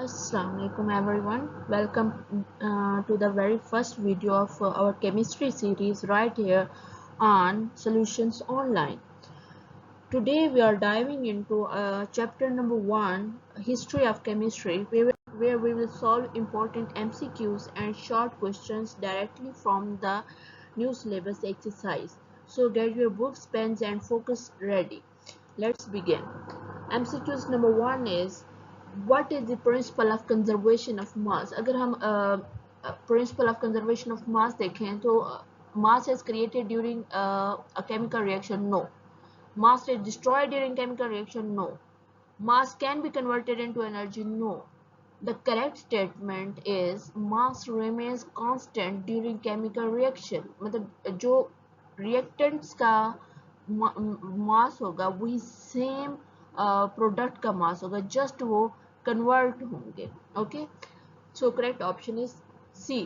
Assalamualaikum everyone. Welcome to the very first video of our chemistry series right here on Solutions Online. Today we are diving into chapter number 1, History of Chemistry, where we will solve important MCQs and short questions directly from the new syllabus exercise. So get your books, pens and focus ready. Let's begin. MCQs number 1 is what is the principle of conservation of mass? अगर हम principle of conservation of mass देखें तो mass is created during a chemical reaction. No. Mass is destroyed during chemical reaction. No. Mass can be converted into energy. No. The correct statement is mass remains constant during chemical reaction. मतलब जो reactants का मास होगा वही same product का मास होगा, just वो convert होंगे. Okay, so correct option is C.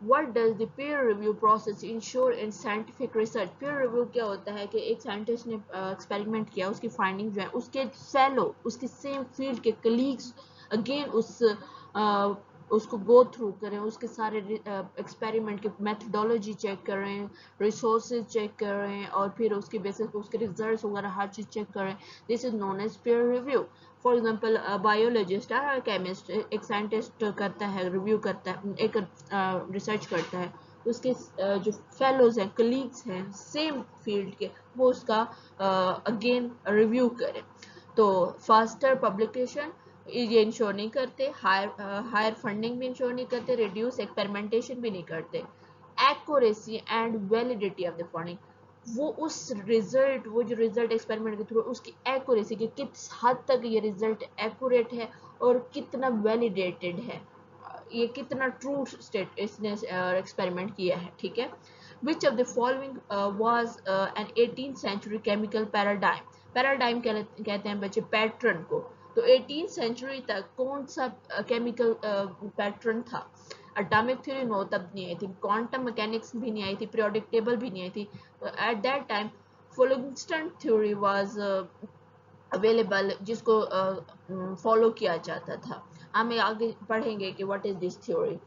What does the peer review process ensure in scientific research? peer review क्या होता है कि एक साइंटिस्ट ने एक्सपेरिमेंट किया, उसकी फाइंडिंग जो है उसके फेलो, उसके सेम फील्ड के कलीग्स अगेन उसको गो थ्रू करें, उसके सारे एक्सपेरिमेंट के मेथडोलॉजी चेक करें, रिसोर्सेज चेक करें और फिर उसके बेसिस पे उसके रिजल्ट्स वगैरह हर चीज़ चेक करें. This is known as peer review. For example biologist और केमिस्ट, एक साइंटिस्ट करता है, रिव्यू करता है, एक रिसर्च करता है, उसके जो फेलोज हैं, कलीग्स हैं सेम फील्ड के, वो उसका अगेन रिव्यू करें. तो फास्टर पब्लिकेशन ये इंश्योर नहीं करते, हायर फंडिंग भी इंश्योर नहीं करते, रिड्यूस एक्सपेरिमेंटेशन भी नहीं करते. Accuracy and validity of the funding, वो उस रिजल्ट, वो जो रिजल्ट एक्सपेरिमेंट के थ्रू, उसकी एक्यूरेसी की किस हद तक ये रिजल्ट एक्यूरेट है और कितना वैलिडेटेड है, ये कितना ट्रू स्टेट इसने एक्सपेरिमेंट किया है. ठीक है. Which of the following was an 18th century chemical paradigm? Paradigm कहते हैं बच्चे पैटर्न को. तो 18th सेंचुरी तक कौन सा केमिकल पैटर्न था? एटॉमिक थ्योरी नो तब नहीं आई थी, क्वांटम मैकेनिक्स भी नहीं आई थी, पीरियोडिक टेबल भी नहीं आई थी. At that time phlogiston theory was available, जिसको फॉलो किया जाता था. हम आगे पढ़ेंगे कि what is this theory.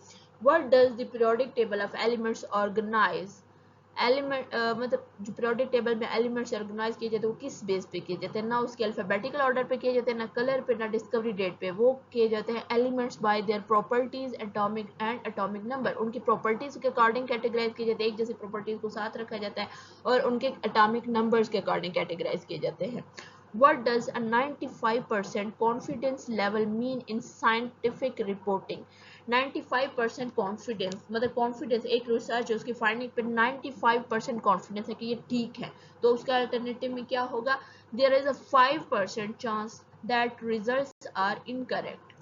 What does the periodic table of elements organize? Element मतलब जो पीरियोडिक टेबल में एलिमेंट्स ऑर्गेनाइज किए जाते हैं वो किस बेस पे किए जाते हैं? ना उसके अल्फाबेटिकल ऑर्डर पे किए जाते हैं, ना कलर पे, ना डिस्कवरी डेट पे. वो किए जाते हैं elements bye their properties, atomic and atomic number. उनकी प्रॉपर्टीज के अकॉर्डिंग कैटेगराइज किए जाते हैं, एक जैसी प्रॉपर्टीज को साथ रखा जाता है और उनके एटॉमिक नंबर्स के अकॉर्डिंग कैटेगराइज किए जाते हैं. What does a 95% confidence level mean in scientific reporting? 95% confidence, मतलब कॉन्फिडेंस, एक रिसर्च है उसकी फाइंडिंग पे 95% कॉन्फिडेंस है कि ये ठीक है, तो उसका अल्टरनेटिव में क्या होगा? There is a 5% chance that results are incorrect.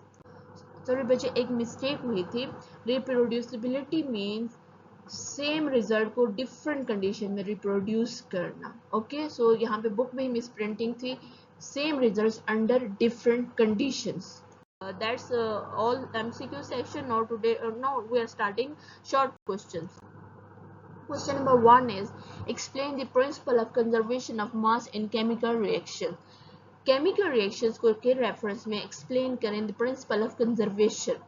Sorry बच्चे, एक मिस्टेक हुई थी. रिप्रोड्यूसिबिलिटी मीन्स सेम रिजल्ट को डिफरेंट कंडीशन में रिप्रोड्यूस करना. ओके, सो यहाँ पे बुक में ही मिस प्रिंटिंग थी. Same results under different conditions. That's all MCQ section. Now we are starting short questions. Question number 1 is explain the principle of conservation of mass in chemical reaction. Chemical reactions को के reference में explain करें the principle of conservation.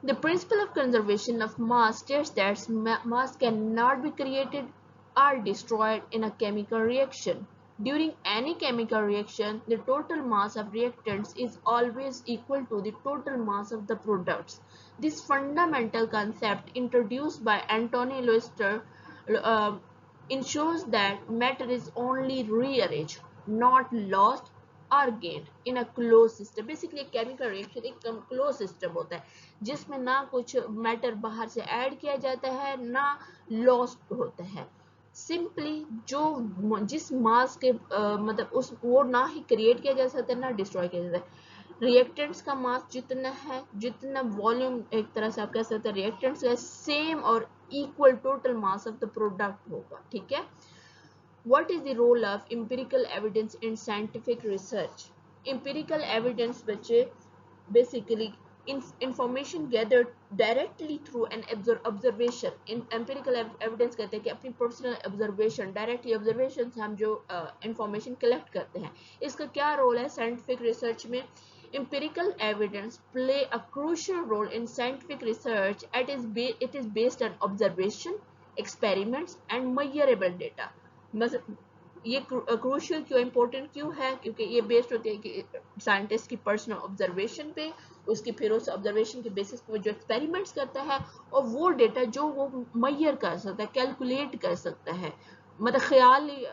The principle of conservation of mass states that mass cannot be created or destroyed in a chemical reaction. During any chemical reaction, the total mass of reactants is always equal to the total mass of the products. This fundamental concept, introduced by Anthony Lester, uh, ensures that matter is only rearranged, not lost or gained in a closed system. Basically, a chemical reaction एक closed system होता है जिसमें ना कुछ matter बाहर से add किया जाता है ना लॉस्ट होता है. सिंपली जो जिस मास के मतलब उस वो ना ही क्रिएट किया जा सकता है ना डिस्ट्रॉय किया जाता है. रिएक्टेंट्स का मास जितना है, जितना वॉल्यूम, एक तरह से आप कह सकते हैं रिएक्टेंट्स का सेम और equal total mass of the product होगा. ठीक है. What is the role of empirical evidence in scientific research? Empirical evidence बच्चे basically information gathered directly through an observation. In empirical evidence कहते हैं कि अपनी personal observation, directly observation से हम जो information collect करते हैं. इसका क्या role है scientific research में? Empirical evidence play a crucial role in scientific research. It is based on observation, experiments, and measurable data. ये क्रूशियल क्यों इम्पोर्टेंट क्यों है, क्योंकि ये बेस्ड होती है कि साइंटिस्ट की पर्सनल ऑब्जर्वेशन पे, उसकी फिर उस ऑब्जर्वेशन के बेसिस पे जो एक्सपेरिमेंट्स करता है और वो डेटा जो वो मैयर कर सकता है, कैलकुलेट कर सकता है, मतलब ख्याली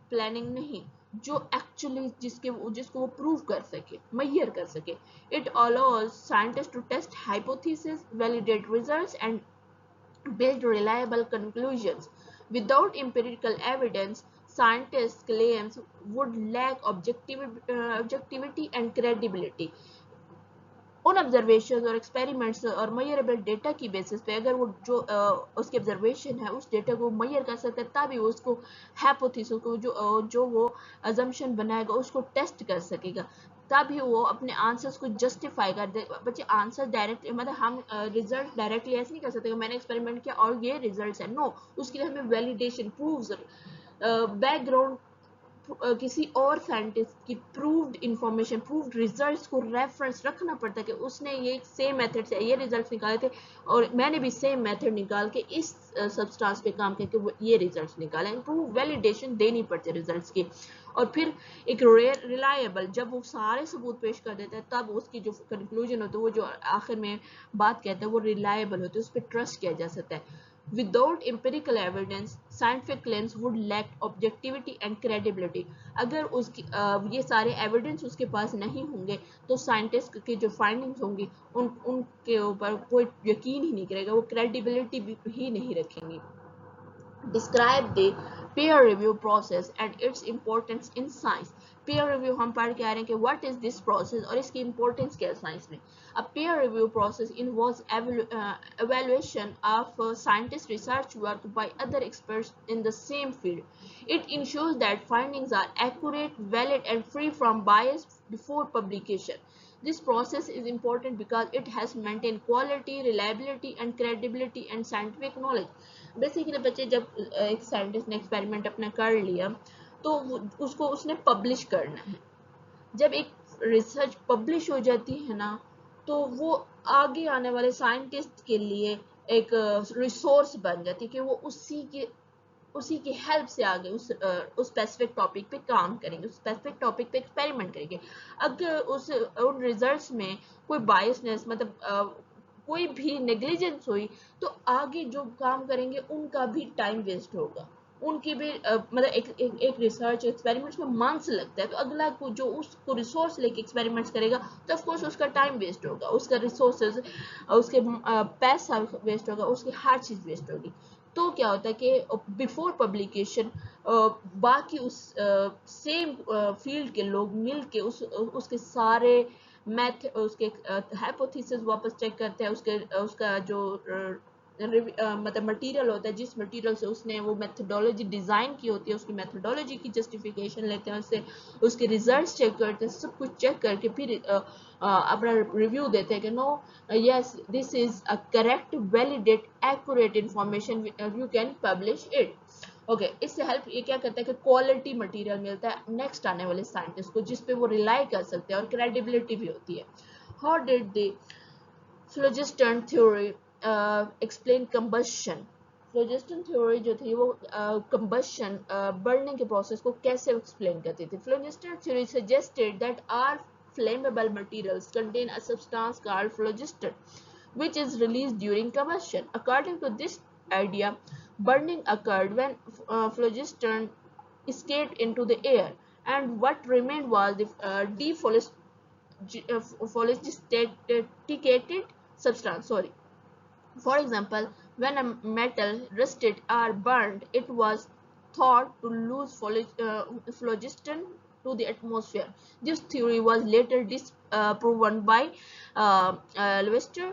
प्लानिंग नहीं, जो एक्चुअली जिसको वो प्रूव कर सके, मैयर कर सके. It allows scientist to test hypothesis, validate results and build reliable conclusions. Without empirical evidence, scientists' claims would lack objectivity and credibility. उन ऑब्जर्वेशन और एक्सपेरिमेंट्स और मैयरेबल डेटा की बेसिस पे अगर वो जो उसके ऑब्जर्वेशन है उस डेटा को मैयर कर सकता है, तभी वो उसको हाइपोथेसिस को जो वो अजम्पशन बनाएगा उसको टेस्ट कर सकेगा, तभी वो अपने आंसर्स को जस्टिफाई कर दे. बच्चे आंसर डायरेक्ट, मतलब हम रिजल्ट डायरेक्टली ऐसे नहीं कर सकते कि मैंने एक्सपेरिमेंट किया और ये रिजल्ट है. नो, उसके लिए हमें वैलिडेशन, प्रूव्स, बैकग्राउंड किसी और साइंटिस्ट की प्रूव्ड इंफॉर्मेशन, प्रूव्ड रिजल्ट्स को रेफरेंस रखना पड़ता है कि उसने ये सेम मेथड से ये रिजल्ट्स निकाले थे और मैंने भी सेम मेथड निकाल के इस सब्सटेंस पे काम करके वो ये रिजल्ट्स निकाले. प्रूव वैलिडेशन देनी पड़ती है रिजल्ट्स की. और फिर एक रिलायबल, जब वो सारे सबूत पेश कर देता है तब उसकी जो कंक्लूजन होता है, वो जो आखिर में बात कहता है, वो रिलायबल होती है, उस पर ट्रस्ट किया जा सकता है. Without empirical evidence, scientific claims would lack objectivity and credibility. अगर उसकी ये सारे एविडेंस उसके पास नहीं होंगे तो साइंटिस्ट की जो फाइंडिंग्स होंगी उनके ऊपर कोई यकीन ही नहीं करेगा, वो क्रेडिबिलिटी ही नहीं रखेंगी. Describe the peer review process and its importance in science. Peer review हम पढ़ के आ रहे हैं कि what is this process और इसकी importance क्या है साइंस में. A peer review process involves evaluation of scientist research work by other experts in the same field. It ensures that findings are accurate, valid, and free from bias before publication. This process is important because it has maintained quality, reliability, and credibility and scientific knowledge. Basically बच्चे जब एक scientist ने experiment अपना कर लिया तो उसको उसने पब्लिश करना है. जब एक रिसर्च पब्लिश हो जाती है ना, तो वो आगे आने वाले साइंटिस्ट के लिए एक रिसोर्स बन जाती है कि वो उसी की हेल्प से आगे उस स्पेसिफिक टॉपिक पे काम करेंगे, उस स्पेसिफिक टॉपिक पे एक्सपेरिमेंट करेंगे. अगर उन रिजल्ट्स में कोई बायसनेस, मतलब कोई भी नेग्लिजेंस हुई तो आगे जो काम करेंगे उनका भी टाइम वेस्ट होगा, उनकी भी मतलब एक रिसर्च एक्सपेरिमेंट्स में मंथ्स लगता है, तो अगला को जो उसको रिसोर्स लेके एक्सपेरिमेंट्स करेगा तो ऑफ कोर्स उसका टाइम वेस्ट होगा, उसका रिसोर्सेज, उसके पैसा वेस्ट होगा, उसकी हर चीज वेस्ट होगी. तो क्या होता है कि बिफोर पब्लिकेशन बाकी उस सेम फील्ड के लोग मिल के उसके सारे मैथ, उसके हाइपोथेसिस वापस चेक करते हैं, उसका जो मतलब मटेरियल होता है, जिस मटेरियल से उसने वो मेथोडोलॉजी डिज़ाइन की होती है, उसकी मेथोडोलॉजी की जस्टिफिकेशन लेते हैं, उसके रिजल्ट्स चेक करते हैं, सब कुछ चेक करके फिर अपना रिव्यू देते हैं कि no, yes, this is a correct, validate, accurate information, you can publish it. Okay, इससे हेल्प ये क्या करता है कि क्वालिटी मटेरियल मिलता है नेक्स्ट आने वाले साइंटिस्ट को, जिस पे वो रिलाई कर सकते हैं और क्रेडिबिलिटी भी होती है. How did the phlogiston theory explain combustion. Phlogiston theory जो थी वो कंबशन, बर्निंग के प्रोसेस को कैसे एक्सप्लेन करती थी. Phlogiston theory suggested that are flammable materials contain a substance called phlogiston, which is released during combustion. According to this idea, burning occurred when phlogiston escaped into the air, and what remained was the dephlogisticated substance. For example, when a metal rusted or burned, it was thought to lose phlogiston to the atmosphere. This theory was later disproven by Lewis's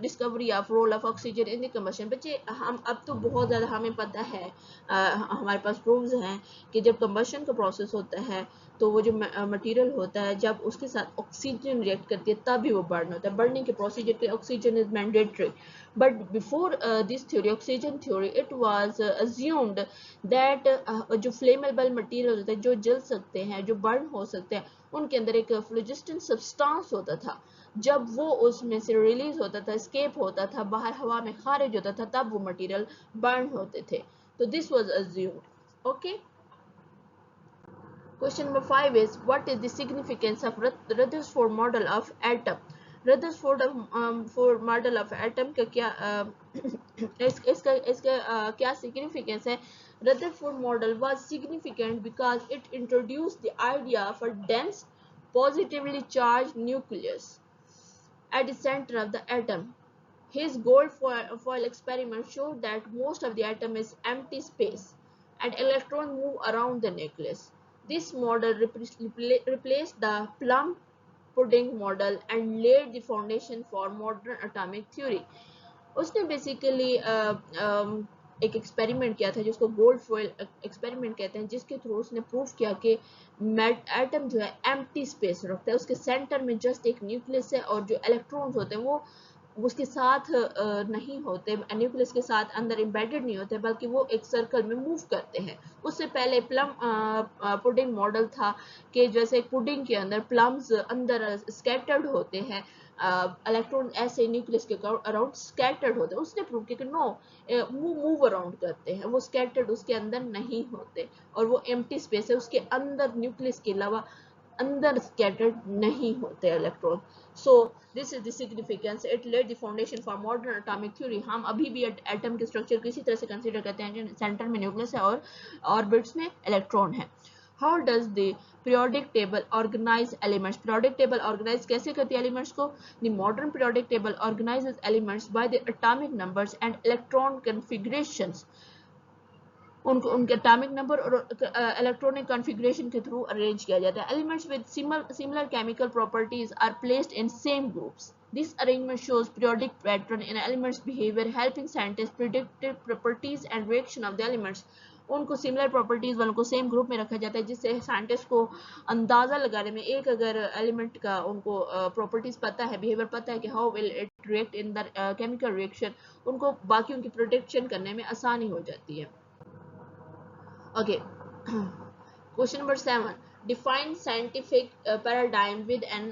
discovery of role of oxygen in the combustion. बच्चे हम अब तो बहुत ज़्यादा हमें पता है, हमारे पास प्रूव्स हैं कि जब कंबशन का प्रोसेस होता है तो वो जो मटेरियल होता है जब उसके साथ ऑक्सीजन रिएक्ट करती है तब भी वो बर्न होता है। बर्निंग के प्रोसीजर के oxygen is mandatory, but before this theory, oxygen theory, it was assumed that जो फ्लेमेबल मटेरियल होते हैं, जो जल सकते हैं, जो बर्न हो सकते हैं, उनके अंदर एक फ्लोजिस्टिन सब्सटेंस होता था। जब वो उसमें से रिलीज होता था, एस्केप होता था, बाहर हवा में खारिज होता था, तब वो मटेरियल बर्न होते थे। तो this was assumed. Okay, question number 5 is, what is the significance of Rutherford model of atom? Rutherford for model of atom का क्या इसका क्या significance है? Rutherford model was significant because it introduced the idea of a dense, positively charged nucleus at the center of the atom. His gold foil experiment showed that most of the atom is empty space and electrons move around the nucleus. This model replaced the plum pudding model and laid the foundation for modern atomic theory. उसने basically एक experiment किया था जिसको gold foil experiment कहते हैं, जिसके through उसने prove किया कि एटम जो है एम्प्टी स्पेस रखता है, उसके सेंटर में जस्ट एक न्यूक्लियस है और जो इलेक्ट्रॉन्स होते हैं वो उसके साथ नहीं होते, न्यूक्लियस के साथ अंदर एम्बेडेड नहीं होते, बल्कि वो एक सर्कल में मूव करते हैं। उससे पहले प्लम पुडिंग मॉडल था कि जैसे पुडिंग के अंदर प्लम्स अंदर स्कैटर्ड होते हैं, इलेक्ट्रॉन ऐसे न्यूक्लियस के अराउंड स्कैटर्ड होते हैं। उसने प्रूव किया कि नो, वो मूव अराउंड करते हैं, वो स्कैटर्ड उसके अंदर नहीं होते, और वो एम्प्टी स्पेस है, उसके अंदर न्यूक्लियस के अलावा अंदर स्कैटर्ड नहीं होते electron. So this is the significance, it led the foundation for modern atomic theory. हम अभी भी एटम के स्ट्रक्चर को इसी तरह से कंसीडर करते हैं कि सेंटर में न्यूक्लियस है और ऑर्बिट्स में इलेक्ट्रॉन है। How does the periodic table organize elements? Periodic table organize कैसे करती है एलिमेंट्स को? The modern periodic table organizes elements by the atomic numbers and electron configurations. उनको उनके एटॉमिक नंबर और इलेक्ट्रॉनिक कॉन्फ़िगरेशन के थ्रू अरेंज किया जाता है। Elements with similar chemical properties are placed in same groups. This arrangement shows periodic pattern in elements behavior, helping scientists predict properties and reaction of the elements. उनको similar properties वालों को same group में रखा जाता है, जिससे scientist को अंदाजा लगाने में, एक अगर एलिमेंट का उनको प्रॉपर्टीज पता है, बिहेवियर पता है कि how will it react in the chemical reaction, उनको बाकी उनकी प्रोडिक्शन करने में आसानी हो जाती है। Okay. Question number 7. Define scientific paradigm with an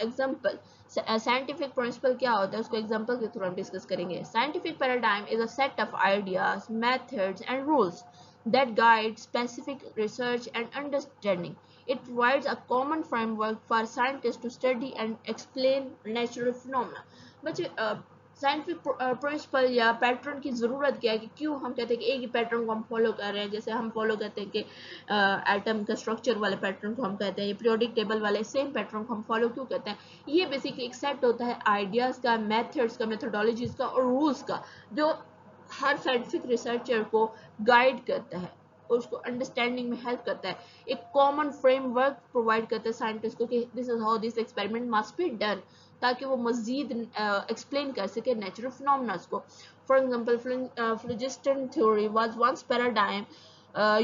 example. Scientific principle क्या होता है उसको example के थ्रू हम डिस्कस करेंगे। Scientific paradigm is a set of ideas, methods and rules that guide specific research and understanding. It provides a common framework for scientists to study and explain natural phenomena. बच्चे scientific principle या pattern की ज़रूरत क्या है, कि क्यों हम कहते हैं कि एक ही पैटर्न को हम फॉलो कर रहे हैं। जैसे हम फॉलो करते हैं कि एटम का स्ट्रक्चर वाले पैटर्न को हम कहते हैं, ये पीरियोडिक टेबल वाले सेम पैटर्न को हम फॉलो क्यों करते हैं। ये बेसिकली एक सेट होता है आइडियाज़ का, मेथड्स का, मेथोडोलॉजीज का और रूल्स का, जो हर साइंटिफिक रिसर्चर को गाइड करता है और उसको अंडरस्टैंडिंग में हेल्प करता है। एक कॉमन फ्रेमवर्क प्रोवाइड करता है साइंटिस्ट को कि this is how this experiment must be done, ताकि वो मजीद एक्सप्लेन कर सके नेचुरल फिनोमेनस को। For example, phlogiston theory was once paradigm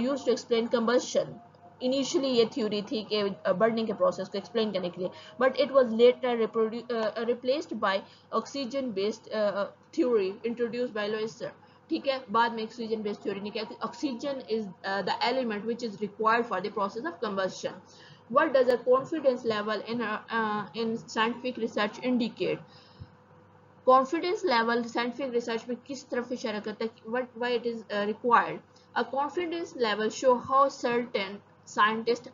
used to explain combustion. Initially ये थ्योरी थी कि बर्निंग के प्रोसेस को एक्सप्लेन करने के लिए, but it was later replaced by oxygen based theory introduced by Lavoisier. ठीक है, बाद में ऑक्सीजन बेस्ड थ्योरी ने कहा कि oxygen is the element which is required for the process of combustion. What does a confidence level in scientific research indicate? Confidence level scientific research में किस तरफ इशारा करता है? Why it is required? A confidence level show how certain scientists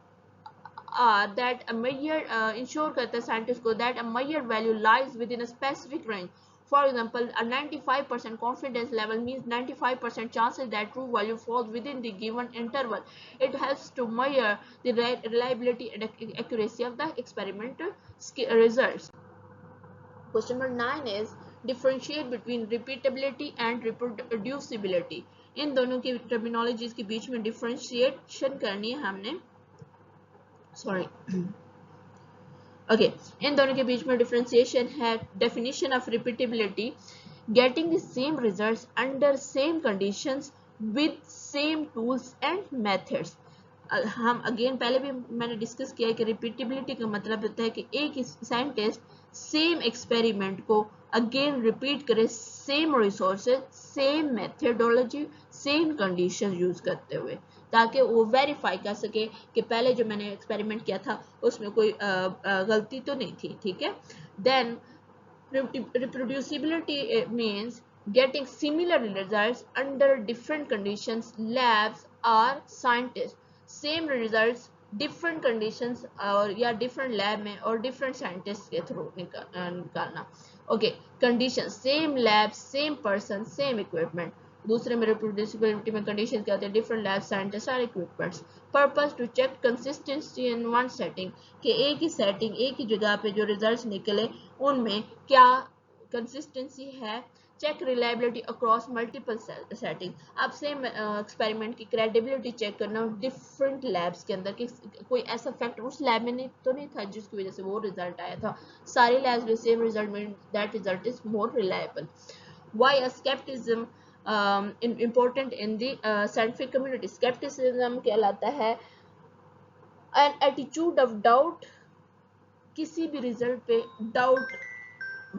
are that a measure ensure करता है scientists को that a measured value lies within a specific range. For example, a 95% confidence level means 95% chances that true value falls within the given interval. It helps to measure the reliability and accuracy of the experimental results. Question number 9 is, differentiate between repeatability and reproducibility. इन दोनों की terminologies के बीच में differentiation करनी है हमने। Sorry okay, इन दोनों के बीच में डिफरेंशिएशन है। Definition of repeatability, getting the same results under same conditions with same tools and methods. हम अगेन पहले भी मैंने डिस्कस किया है कि रिपीटेबिलिटी का मतलब होता है कि एक साइंटिस्ट सेम एक्सपेरिमेंट को अगेन रिपीट करे, same resources, same methodology, same condition use करते हुए, ताकि वो वेरीफाई कर सके कि पहले जो मैंने एक्सपेरिमेंट किया था उसमें कोई गलती तो नहीं थी, ठीक है। Then reproducibility means getting similar results under different conditions, labs or scientists. Same results different conditions और या different lab में और different scientists के through निकालना. Okay, conditions same lab, same person, same equipment. दूसरे में reproducibility में conditions क्या होते हैं, different lab, scientists और equipments. Purpose to check consistency in one setting, कि एक ही setting, एक ही जगह पे जो results निकले उनमें क्या कंसिस्टेंसी है. Check reliability across multiple setting. अब सेम एक्सपेरिमेंट की क्रेडिबिलिटी चेक करना डिफरेंट लैब्स के अंदर कि कोई ऐसा फैक्ट उस लैब में नहीं तो नहीं था जिसकी वजह से वो रिजल्ट आया था. सारी लैब्स में same result mean that result is more reliable. Why a scepticism important in the scientific community. Skepticism कहलाता है an attitude of doubt, किसी भी रिजल्ट पे डाउट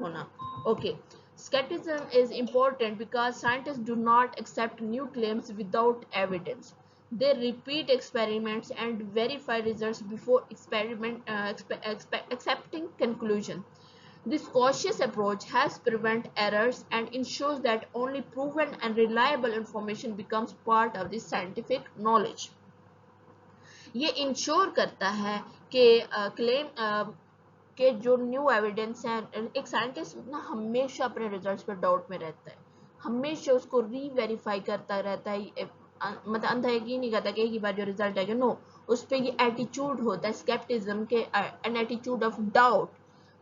होना. Okay, skepticism is important because scientists do not accept new claims without evidence. They repeat experiments and verify results before accepting conclusion. This cautious approach helps prevent errors and ensures that only proven and reliable information becomes part of the scientific knowledge. ये ensure करता है कि claim के जो new evidence है, एक scientist ना हमेशा अपने रिजल्ट्स पर डाउट में रहता है, हमेशा उसको री वेरीफाई करता रहता है, मतलब अंधा यकीन नहीं करता कि एक ही बार जो रिजल्ट आएगा. नो, उस पर ये एटीट्यूड होता है स्केप्टिज्म के, एन एटीट्यूड ऑफ डाउट,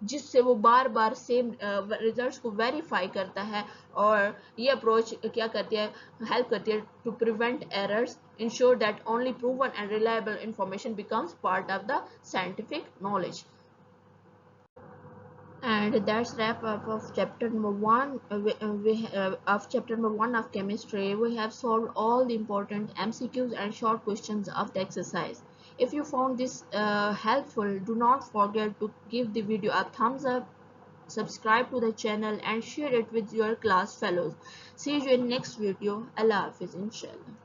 जिससे वो बार बार सेम रिजल्ट्स को वेरीफाई करता है. और ये अप्रोच क्या करती है, हेल्प करती है to prevent errors, ensure that only proven and reliable information becomes part of the scientific knowledge. And that's wrap up of chapter number one. Of chapter number one of chemistry, we have solved all the important MCQs and short questions of the exercise. If you found this helpful, do not forget to give the video a thumbs up, subscribe to the channel and share it with your class fellows. See you in next video. Allah Hafiz, inshallah.